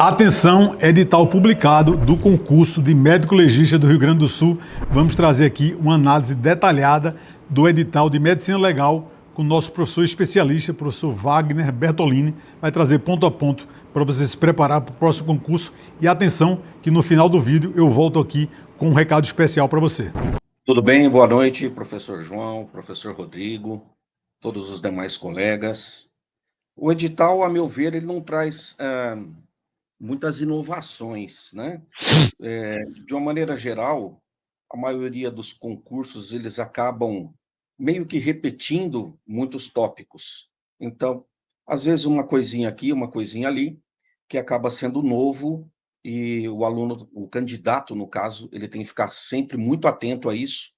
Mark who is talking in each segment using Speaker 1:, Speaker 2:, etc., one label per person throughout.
Speaker 1: Atenção, edital publicado do concurso de médico legista do Rio Grande do Sul. Vamos trazer aqui uma análise detalhada do edital de medicina legal com o nosso professor especialista, professor Wagner Bertolini. Vai trazer ponto a ponto para você se preparar para o próximo concurso. E atenção, que no final do vídeo eu volto aqui com um recado especial para você.
Speaker 2: Tudo bem? Boa noite, professor João, professor Rodrigo, todos os demais colegas. O edital, a meu ver, ele não traz muitas inovações, né? De uma maneira geral, a maioria dos concursos, eles acabam meio que repetindo muitos tópicos. Então, às vezes uma coisinha aqui, uma coisinha ali, que acaba sendo novo e o aluno, o candidato, no caso, ele tem que ficar sempre muito atento a isso,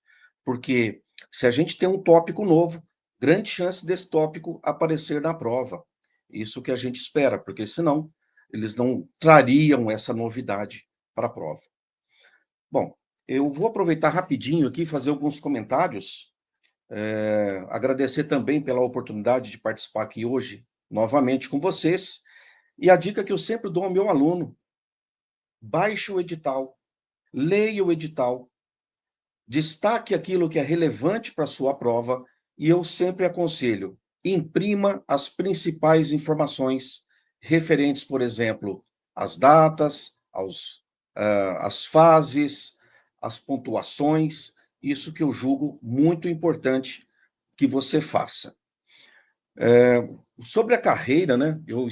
Speaker 2: porque se a gente tem um tópico novo, grande chance desse tópico aparecer na prova. Isso que a gente espera, porque senão eles não trariam essa novidade para a prova. Bom, eu vou aproveitar rapidinho aqui e fazer alguns comentários, agradecer também pela oportunidade de participar aqui hoje, novamente com vocês, e a dica que eu sempre dou ao meu aluno: baixe o edital, leia o edital, destaque aquilo que é relevante para a sua prova, e eu sempre aconselho, imprima as principais informações referentes, por exemplo, às datas, às fases, às pontuações, isso que eu julgo muito importante que você faça. Sobre a carreira, né? Eu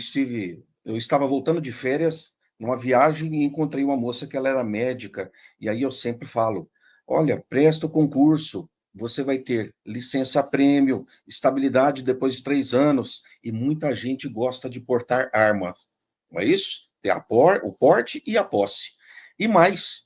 Speaker 2: estava voltando de férias, numa viagem, e encontrei uma moça que ela era médica, e aí eu sempre falo: olha, presta o concurso, você vai ter licença-prêmio, estabilidade depois de 3 anos, e muita gente gosta de portar armas, não é isso? Tem o porte e a posse. E mais,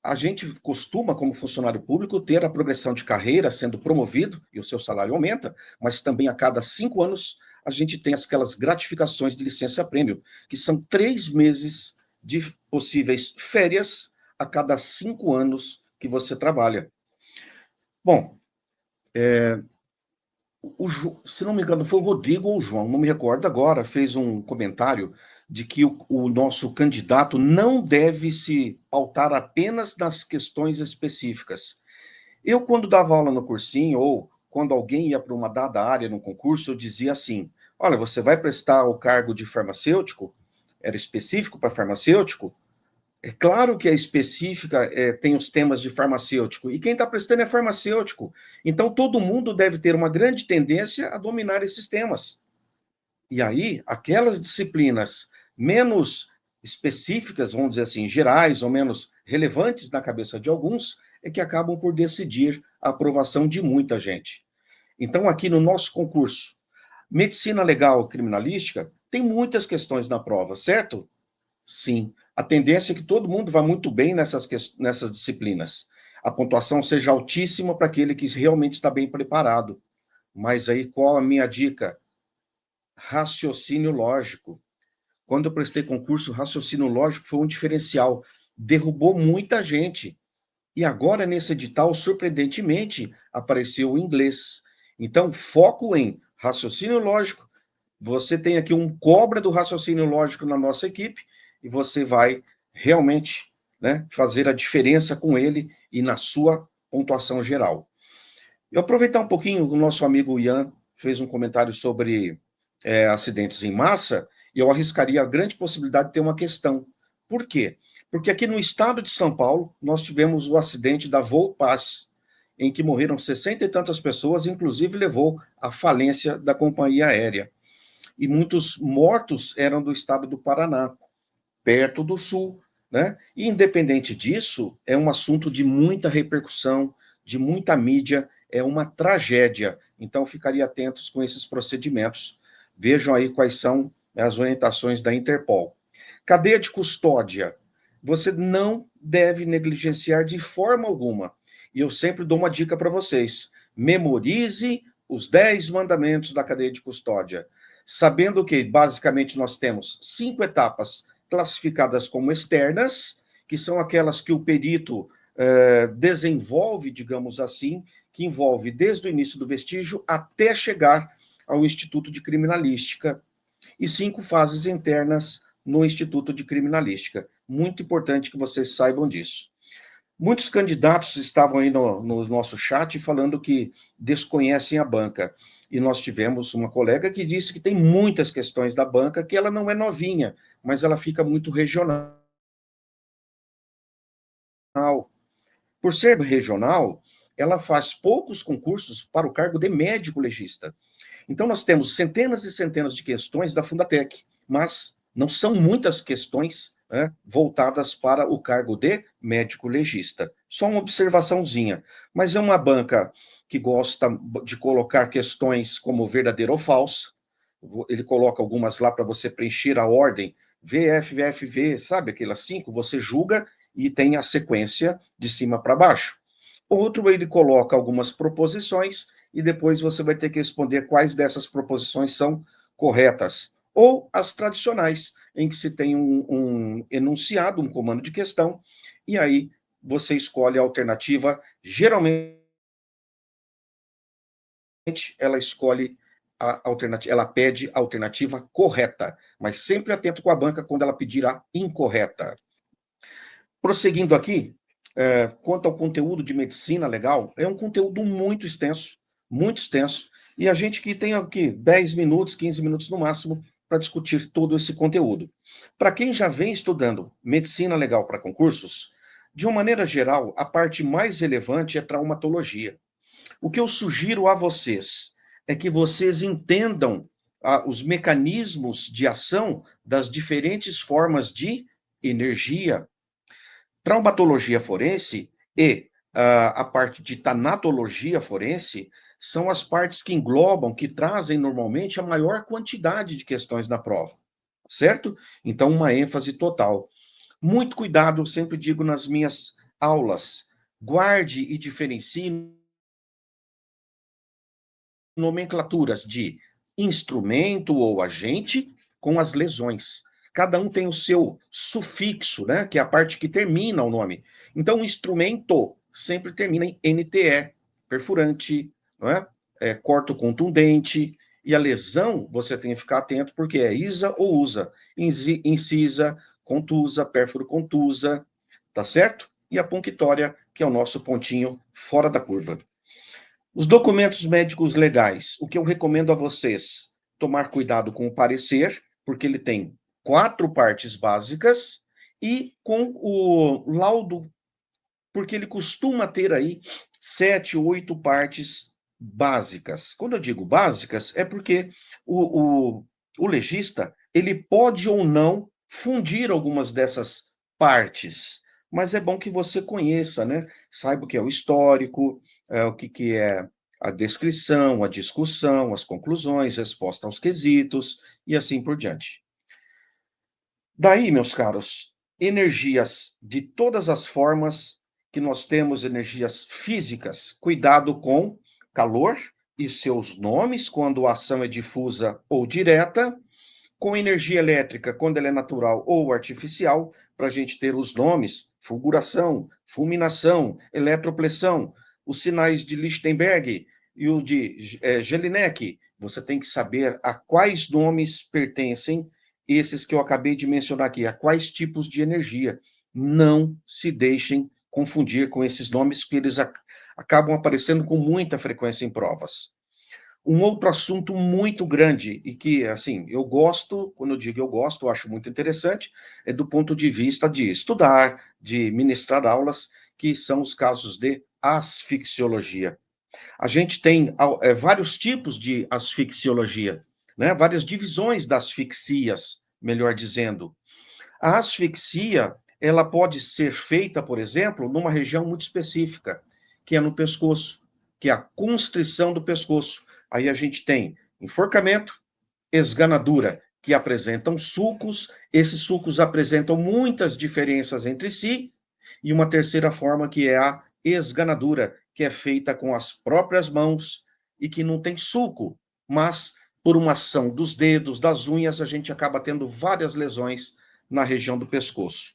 Speaker 2: a gente costuma, como funcionário público, ter a progressão de carreira sendo promovido e o seu salário aumenta, mas também a cada 5 anos a gente tem aquelas gratificações de licença-prêmio, que são 3 meses de possíveis férias a cada 5 anos que você trabalha. Bom, se não me engano, foi o Rodrigo ou o João, não me recordo agora, fez um comentário de que o nosso candidato não deve se pautar apenas nas questões específicas. Eu, quando dava aula no cursinho, ou quando alguém ia para uma dada área no concurso, eu dizia assim: olha, você vai prestar o cargo de farmacêutico? Era específico para farmacêutico? É claro que é específica, tem os temas de farmacêutico, e quem está prestando é farmacêutico. Então, todo mundo deve ter uma grande tendência a dominar esses temas. E aí, aquelas disciplinas menos específicas, vamos dizer assim, gerais ou menos relevantes na cabeça de alguns, é que acabam por decidir a aprovação de muita gente. Então, aqui no nosso concurso, medicina legal criminalística, tem muitas questões na prova, certo? Sim. A tendência é que todo mundo vá muito bem nessas disciplinas. A pontuação seja altíssima para aquele que realmente está bem preparado. Mas aí, qual a minha dica? Raciocínio lógico. Quando eu prestei concurso, raciocínio lógico foi um diferencial. Derrubou muita gente. E agora, nesse edital, surpreendentemente, apareceu o inglês. Então, foco em raciocínio lógico. Você tem aqui um cobra do raciocínio lógico na nossa equipe e você vai realmente, né, fazer a diferença com ele e na sua pontuação geral. Eu aproveitar um pouquinho, o nosso amigo Ian fez um comentário sobre acidentes em massa, e eu arriscaria a grande possibilidade de ter uma questão. Por quê? Porque aqui no estado de São Paulo, nós tivemos o acidente da Volpaz, em que morreram 60 e tantas pessoas, inclusive levou à falência da companhia aérea. E muitos mortos eram do estado do Paraná, perto do sul, né? E independente disso, é um assunto de muita repercussão, de muita mídia, é uma tragédia. Então, ficaria atentos com esses procedimentos. Vejam aí quais são as orientações da Interpol. Cadeia de custódia. Você não deve negligenciar de forma alguma. E eu sempre dou uma dica para vocês. Memorize os 10 mandamentos da cadeia de custódia, sabendo que, basicamente, nós temos 5 etapas classificadas como externas, que são aquelas que o perito desenvolve, digamos assim, que envolve desde o início do vestígio até chegar ao Instituto de Criminalística e 5 fases internas no Instituto de Criminalística. Muito importante que vocês saibam disso. Muitos candidatos estavam aí no nosso chat falando que desconhecem a banca. E nós tivemos uma colega que disse que tem muitas questões da banca, que ela não é novinha, mas ela fica muito regional. Por ser regional, ela faz poucos concursos para o cargo de médico legista. Então, nós temos centenas e centenas de questões da Fundatec, mas não são muitas questões, né, voltadas para o cargo de médico legista. Só uma observaçãozinha. Mas é uma banca que gosta de colocar questões como verdadeiro ou falso. Ele coloca algumas lá para você preencher a ordem, VFVFV, sabe aquelas 5? Você julga e tem a sequência de cima para baixo. Outro, ele coloca algumas proposições e depois você vai ter que responder quais dessas proposições são corretas. Ou as tradicionais, em que se tem um enunciado, um comando de questão, e aí você escolhe a alternativa. Geralmente, ela escolhe a alternativa, ela pede a alternativa correta, mas sempre atento com a banca quando ela pedir a incorreta. Prosseguindo aqui, quanto ao conteúdo de medicina legal, é um conteúdo muito extenso, e a gente que tem aqui 10 minutos, 15 minutos no máximo, para discutir todo esse conteúdo. Para quem já vem estudando medicina legal para concursos, de uma maneira geral, a parte mais relevante é traumatologia. O que eu sugiro a vocês é que vocês entendam os mecanismos de ação das diferentes formas de energia. Traumatologia forense e a parte de tanatologia forense são as partes que englobam, que trazem normalmente a maior quantidade de questões na prova, certo? Então, uma ênfase total. Muito cuidado, eu sempre digo nas minhas aulas, guarde e diferencie nomenclaturas de instrumento ou agente com as lesões. Cada um tem o seu sufixo, né, que é a parte que termina o nome. Então, o instrumento sempre termina em NTE, perfurante, não é? Corto contundente, e a lesão você tem que ficar atento porque é ISA ou USA, incisa, contusa, pérfuro contusa, tá certo? E a punctória, que é o nosso pontinho fora da curva. Os documentos médicos legais, o que eu recomendo a vocês? Tomar cuidado com o parecer, porque ele tem 4 partes básicas, e com o laudo, porque ele costuma ter aí 7, 8 partes básicas. Quando eu digo básicas, é porque o legista, ele pode ou não fundir algumas dessas partes, mas é bom que você conheça, né? Saiba o que é o histórico, o que é a descrição, a discussão, as conclusões, resposta aos quesitos e assim por diante. Daí, meus caros, energias de todas as formas que nós temos, energias físicas, cuidado com calor e seus nomes, quando a ação é difusa ou direta, com energia elétrica, quando ela é natural ou artificial, para a gente ter os nomes, fulguração, fulminação, eletropressão, os sinais de Lichtenberg e o de Jelinek. Você tem que saber a quais nomes pertencem esses que eu acabei de mencionar aqui, a quais tipos de energia. Não se deixem confundir com esses nomes, porque eles acabam aparecendo com muita frequência em provas. Um outro assunto muito grande e que, assim, eu gosto, quando eu digo eu gosto, eu acho muito interessante, é do ponto de vista de estudar, de ministrar aulas, que são os casos de asfixiologia. A gente tem vários tipos de asfixiologia, né? Várias divisões das asfixias, melhor dizendo. A asfixia, ela pode ser feita, por exemplo, numa região muito específica, que é no pescoço, que é a constrição do pescoço. Aí a gente tem enforcamento, esganadura, que apresentam sulcos, esses sulcos apresentam muitas diferenças entre si, e uma terceira forma que é a esganadura, que é feita com as próprias mãos e que não tem sulco, mas por uma ação dos dedos, das unhas, a gente acaba tendo várias lesões na região do pescoço.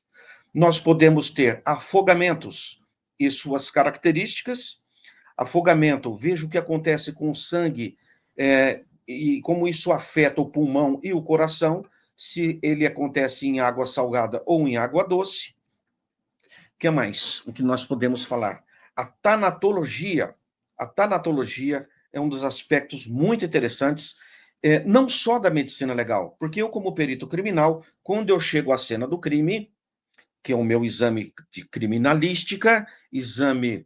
Speaker 2: Nós podemos ter afogamentos e suas características. Afogamento, veja o que acontece com o sangue e como isso afeta o pulmão e o coração, se ele acontece em água salgada ou em água doce. O que mais? O que nós podemos falar? A tanatologia. A tanatologia é um dos aspectos muito interessantes, não só da medicina legal, porque eu, como perito criminal, quando eu chego à cena do crime, que é o meu exame de criminalística, exame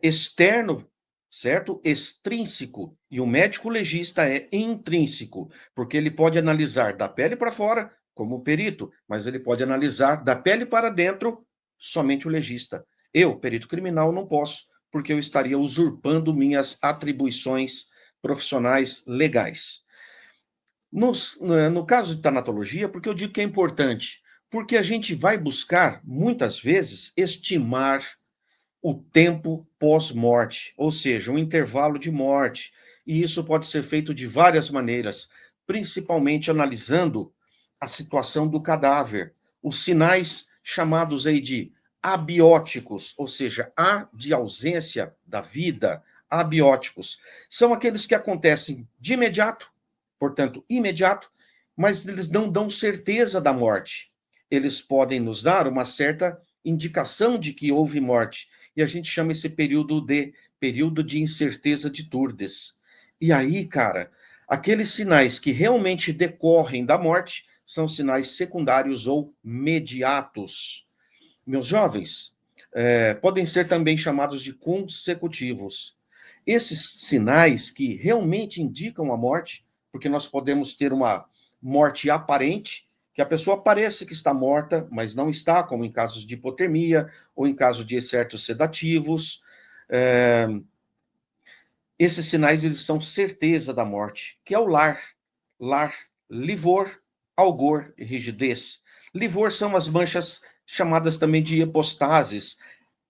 Speaker 2: externo, certo? Extrínseco. E o médico legista é intrínseco, porque ele pode analisar da pele para fora, como perito, mas ele pode analisar da pele para dentro, somente o legista. Eu, perito criminal, não posso, porque eu estaria usurpando minhas atribuições profissionais legais. No caso de tanatologia, porque eu digo que é importante? Porque a gente vai buscar, muitas vezes, estimar o tempo pós-morte, ou seja, um intervalo de morte. E isso pode ser feito de várias maneiras, principalmente analisando a situação do cadáver, os sinais chamados aí de abióticos, ou seja, a de ausência da vida, abióticos, são aqueles que acontecem de imediato, portanto, imediato, mas eles não dão certeza da morte. Eles podem nos dar uma certa indicação de que houve morte, e a gente chama esse período de incerteza de Turdes. E aí, cara, aqueles sinais que realmente decorrem da morte são sinais secundários ou mediatos. Meus jovens, podem ser também chamados de consecutivos. Esses sinais que realmente indicam a morte, porque nós podemos ter uma morte aparente, que a pessoa parece que está morta, mas não está, como em casos de hipotermia ou em caso de certos sedativos. Esses sinais, eles são certeza da morte, que é o lar, livor, algor e rigidez. Livor são as manchas chamadas também de hipostases.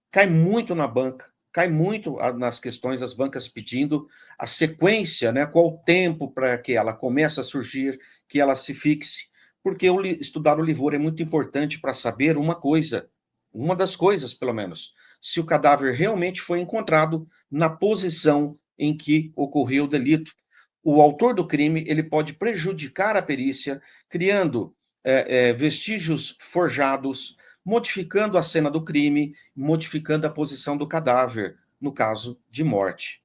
Speaker 2: Cai muito na banca, cai muito nas questões, as bancas pedindo a sequência, né? Qual o tempo para que ela comece a surgir, que ela se fixe. Porque estudar o livor é muito importante para saber uma coisa, uma das coisas, pelo menos, se o cadáver realmente foi encontrado na posição em que ocorreu o delito. O autor do crime, ele pode prejudicar a perícia, criando vestígios forjados, modificando a cena do crime, modificando a posição do cadáver, no caso de morte.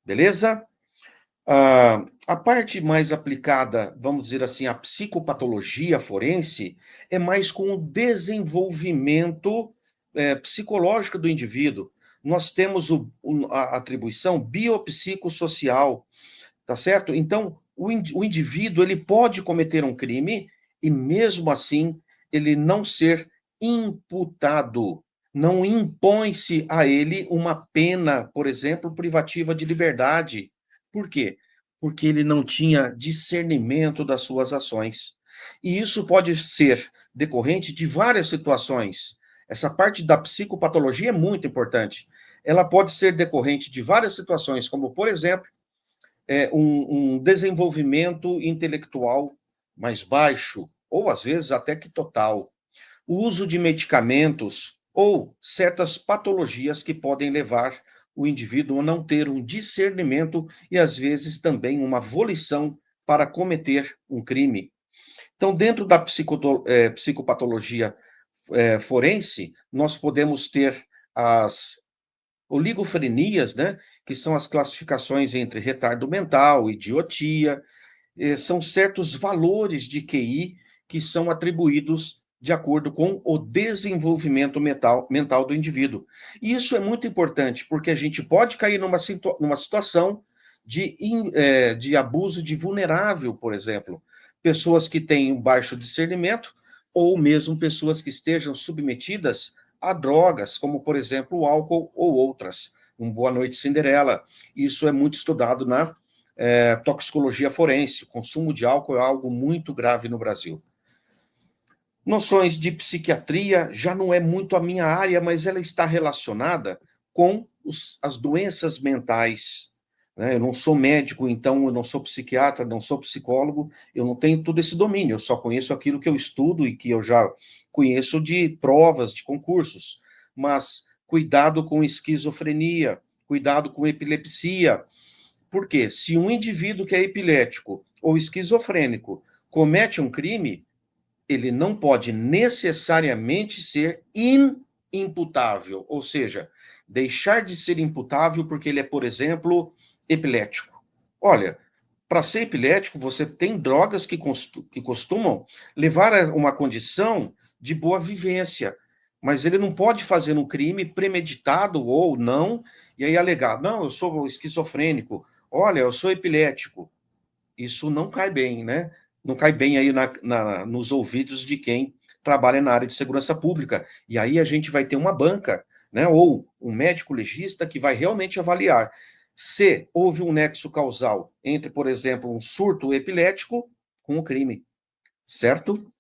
Speaker 2: Beleza? A parte mais aplicada, vamos dizer assim, à psicopatologia forense, é mais com o desenvolvimento psicológico do indivíduo. Nós temos a atribuição biopsicossocial, tá certo? Então, o indivíduo, ele pode cometer um crime e, mesmo assim, ele não ser imputado. Não impõe-se a ele uma pena, por exemplo, privativa de liberdade. Por quê? Porque ele não tinha discernimento das suas ações. E isso pode ser decorrente de várias situações. Essa parte da psicopatologia é muito importante. Ela pode ser decorrente de várias situações, como, por exemplo, um desenvolvimento intelectual mais baixo, ou às vezes até que total. O uso de medicamentos ou certas patologias que podem levar o indivíduo a não ter um discernimento e, às vezes, também uma volição para cometer um crime. Então, dentro da psicopatologia forense, nós podemos ter as oligofrenias, né, que são as classificações entre retardo mental, idiotia, são certos valores de QI que são atribuídos de acordo com o desenvolvimento mental do indivíduo. E isso é muito importante, porque a gente pode cair numa situação de abuso de vulnerável, por exemplo. Pessoas que têm um baixo discernimento, ou mesmo pessoas que estejam submetidas a drogas, como, por exemplo, o álcool ou outras. Um Boa Noite Cinderela. Isso é muito estudado na toxicologia forense. O consumo de álcool é algo muito grave no Brasil. Noções de psiquiatria já não é muito a minha área, mas ela está relacionada com as doenças mentais. Né? Eu não sou médico, então eu não sou psiquiatra, não sou psicólogo, eu não tenho todo esse domínio, eu só conheço aquilo que eu estudo e que eu já conheço de provas, de concursos. Mas cuidado com esquizofrenia, cuidado com epilepsia. Porque se um indivíduo que é epilético ou esquizofrênico comete um crime, ele não pode necessariamente ser inimputável, ou seja, deixar de ser imputável porque ele é, por exemplo, epilético. Olha, para ser epilético, você tem drogas que costumam levar a uma condição de boa vivência, mas ele não pode fazer um crime premeditado ou não, e aí alegar, não, eu sou esquizofrênico, olha, eu sou epilético. Isso não cai bem, né? Não cai bem aí nos ouvidos de quem trabalha na área de segurança pública. E aí a gente vai ter uma banca, né? Ou um médico legista que vai realmente avaliar se houve um nexo causal entre, por exemplo, um surto epilético com o crime, certo?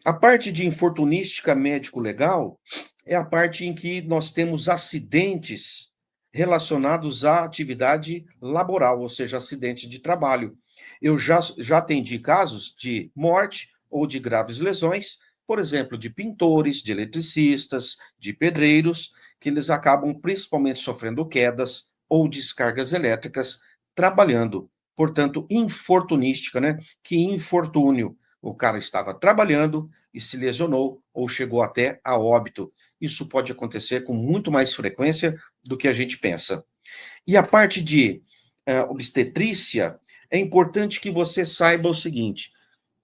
Speaker 2: A parte de infortunística médico-legal é a parte em que nós temos acidentes relacionados à atividade laboral, ou seja, acidente de trabalho. Eu já atendi casos de morte ou de graves lesões, por exemplo, de pintores, de eletricistas, de pedreiros, que eles acabam principalmente sofrendo quedas ou descargas elétricas trabalhando. Portanto, infortunística, né? Que infortúnio. O cara estava trabalhando e se lesionou ou chegou até a óbito. Isso pode acontecer com muito mais frequência do que a gente pensa. E a parte de obstetrícia, é importante que você saiba o seguinte: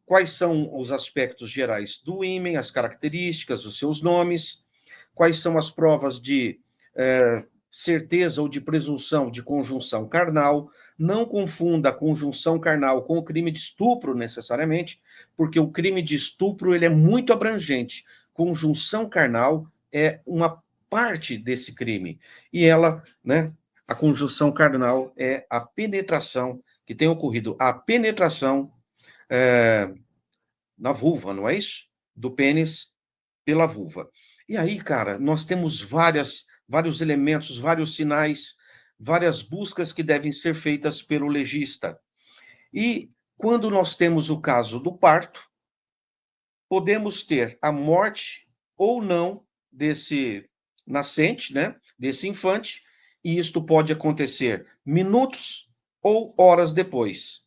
Speaker 2: quais são os aspectos gerais do ímen, as características, os seus nomes, quais são as provas de certeza ou de presunção de conjunção carnal. Não confunda a conjunção carnal com o crime de estupro, necessariamente, porque o crime de estupro ele é muito abrangente. Conjunção carnal é uma parte desse crime. E ela, né, a conjunção carnal é a penetração, que tem ocorrido a penetração na vulva, não é isso? Do pênis pela vulva. E aí, cara, nós temos vários elementos, vários sinais, várias buscas que devem ser feitas pelo legista. E quando nós temos o caso do parto, podemos ter a morte ou não desse nascente, né, desse infante, e isto pode acontecer minutos ou horas depois.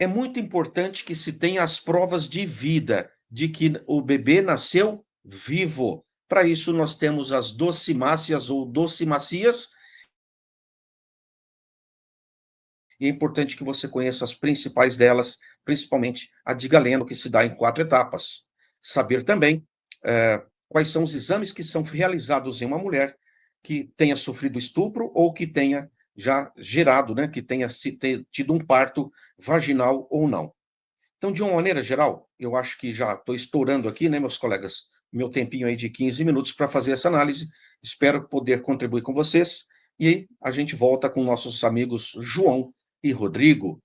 Speaker 2: É muito importante que se tenha as provas de vida, de que o bebê nasceu vivo. Para isso, nós temos as docimáceas ou docimacias. E é importante que você conheça as principais delas, principalmente a de Galeno, que se dá em 4 etapas. Saber também quais são os exames que são realizados em uma mulher que tenha sofrido estupro ou que tenha já gerado, né, que tenha tido um parto vaginal ou não. Então, de uma maneira geral, eu acho que já estou estourando aqui, né, meus colegas, meu tempinho aí de 15 minutos para fazer essa análise. Espero poder contribuir com vocês. E a gente volta com nossos amigos João e Rodrigo.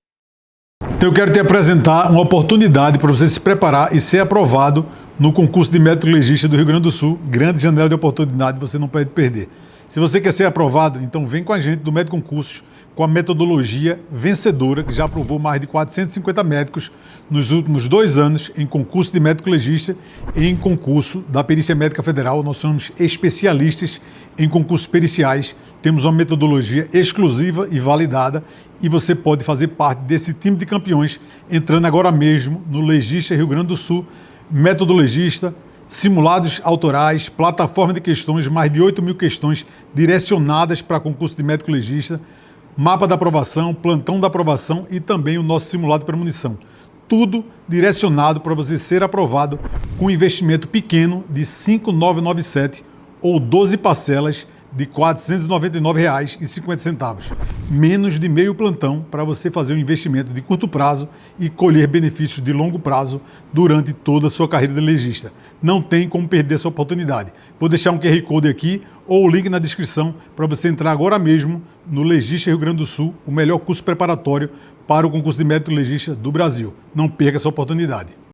Speaker 1: Então eu quero te apresentar uma oportunidade para você se preparar e ser aprovado no concurso de médico legista do Rio Grande do Sul. Grande janela de oportunidade, você não pode perder. Se você quer ser aprovado, então vem com a gente do Médico Concursos, com a metodologia vencedora, que já aprovou mais de 450 médicos nos últimos 2 anos em concurso de médico legista e em concurso da Perícia Médica Federal. Nós somos especialistas em concursos periciais, temos uma metodologia exclusiva e validada e você pode fazer parte desse time de campeões entrando agora mesmo no Legista Rio Grande do Sul, metodologista, simulados autorais, plataforma de questões, mais de 8.000 questões direcionadas para concurso de médico legista, mapa da aprovação, plantão da aprovação e também o nosso simulado para munição. Tudo direcionado para você ser aprovado com investimento pequeno de R$ 5.997 ou 12 parcelas de R$ 499,50. Menos de meio plantão para você fazer um investimento de curto prazo e colher benefícios de longo prazo durante toda a sua carreira de legista. Não tem como perder essa oportunidade. Vou deixar um QR Code aqui ou o link na descrição para você entrar agora mesmo no Legista Rio Grande do Sul, o melhor curso preparatório para o concurso de médico legista do Brasil. Não perca essa oportunidade.